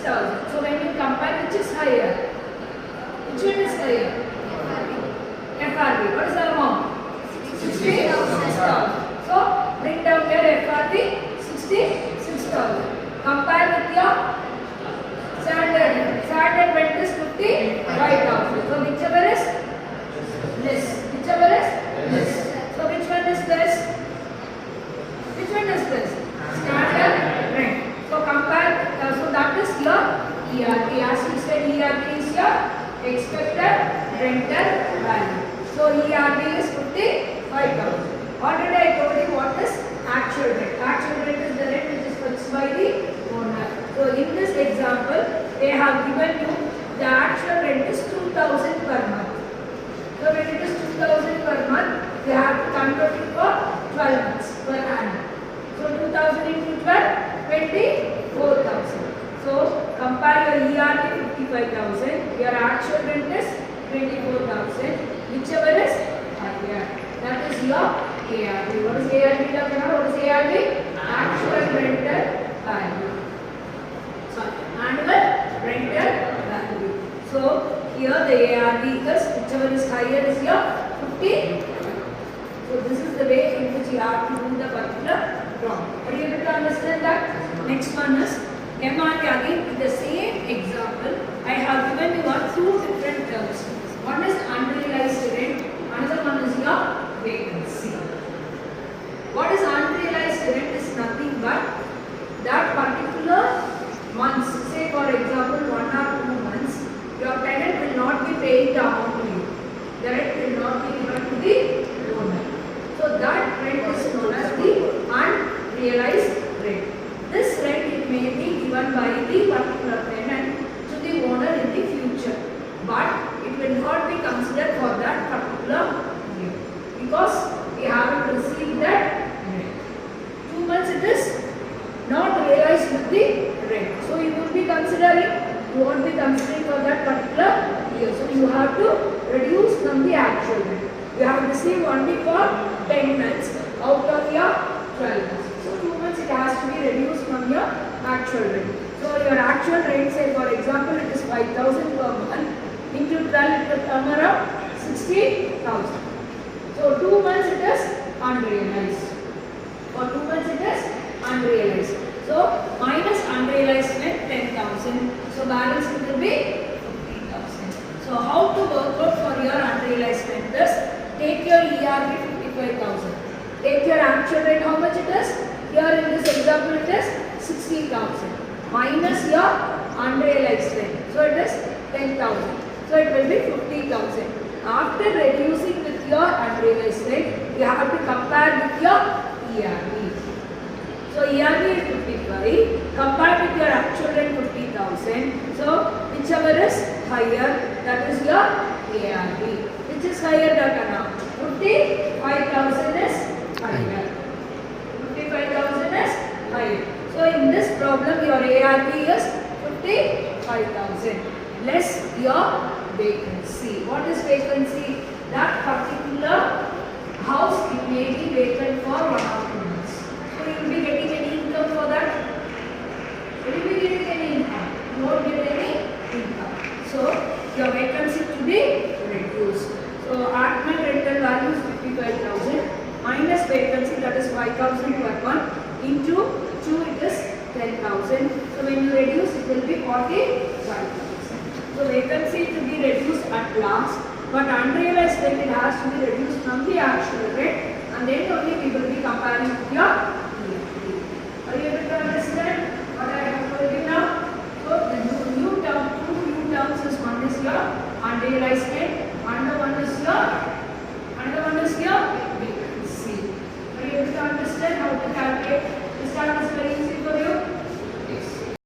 6,000. So when you compare, which is higher? Which one is higher? FRB. What is the amount? 66,000. So bring down your FRB 66,000. Compare with your standard. Standard rent is 55,000. So whichever is less. Whichever is less. So which one is less? Which one is less? Standard rent. So compare. So that is your ERP. As we said, ERP is your expected rental value. So ERP is 55,000. Already I told you what is actual rent. Actual rent is the rent which is fixed by the owner. So in this example, they have given you the actual rent is 2,000 per month. So when it is 2,000 per month, they have to convert it for 12 months per annum. So 2,000 into 12, 24,000. So compare your ERP 55,000, your actual rent is 24,000, whichever is higher. That is your ARV. What is ARV? What is ARV? Actual rental value. Sorry, annual rental value. So here the ARV is whichever is higher is your 50. So this is the way in which you have to do the particular drawing. Are you able to understand that? Next one is MRP. Again in the same example, I have given you two different terms. One is unrealized rent, another one is your vacancy. What is unrealized rent is nothing but that particular months, say for example 1 or 2 months, your tenant will not be paying the amount to you. The rent will not be given to the owner. So that rent is known as the unrealized rent. This rent it may be given by the particular tenant to the owner in the future, but it will not be considered for that particular year because we haven't received that rent. 2 months it is not realized with the rent. So you will be considering, you won't be considering for that particular year. So you have to reduce from the actual rent. You have received only for 10 months out of your 12 months. So 2 months it has to be reduced from your actual rent. So your actual rent, say for example it is 5,000 per month, into 12 it will come around 60,000. So 2 months it is unrealized. For 2 months it is unrealized. So minus unrealized rent 10,000. So balance it will be 50,000. So how to work out for your unrealized rent is take your ERP 55,000. Take your actual rent, how much it is? Here in this example it is 60,000. Minus your unrealized rent. So it is 10,000. So it will be 50,000. After reducing with your unrealized rent, you have to compare with your ERP. So ERP is 55, compare with your actual rent 50,000. So whichever is higher, that is your ARP. Which is higher, Dakana? 55,000 is higher. 55,000 is higher. So in this problem, your ARP is 55,000 less your vacancy. What is vacancy? That particular house it may be vacant for 1 or 2 months. So you will be getting any income for that? Will you be getting any income? You won't get any income. So your vacancy to be reduced. So actual rental value is 55,000 minus vacancy, that is 5,000 per month, into 2 it is 10,000. So when you reduce it will be 45,000. So vacancy to be reduced at last, but unrealized rent it has to be reduced from the actual rent, and then only we will be comparing with your ERP. Are you able to understand what I have told you now? So the two new terms is one is your unrealized rent, another one is your vacancy. Are you able to understand how to calculate? This term is very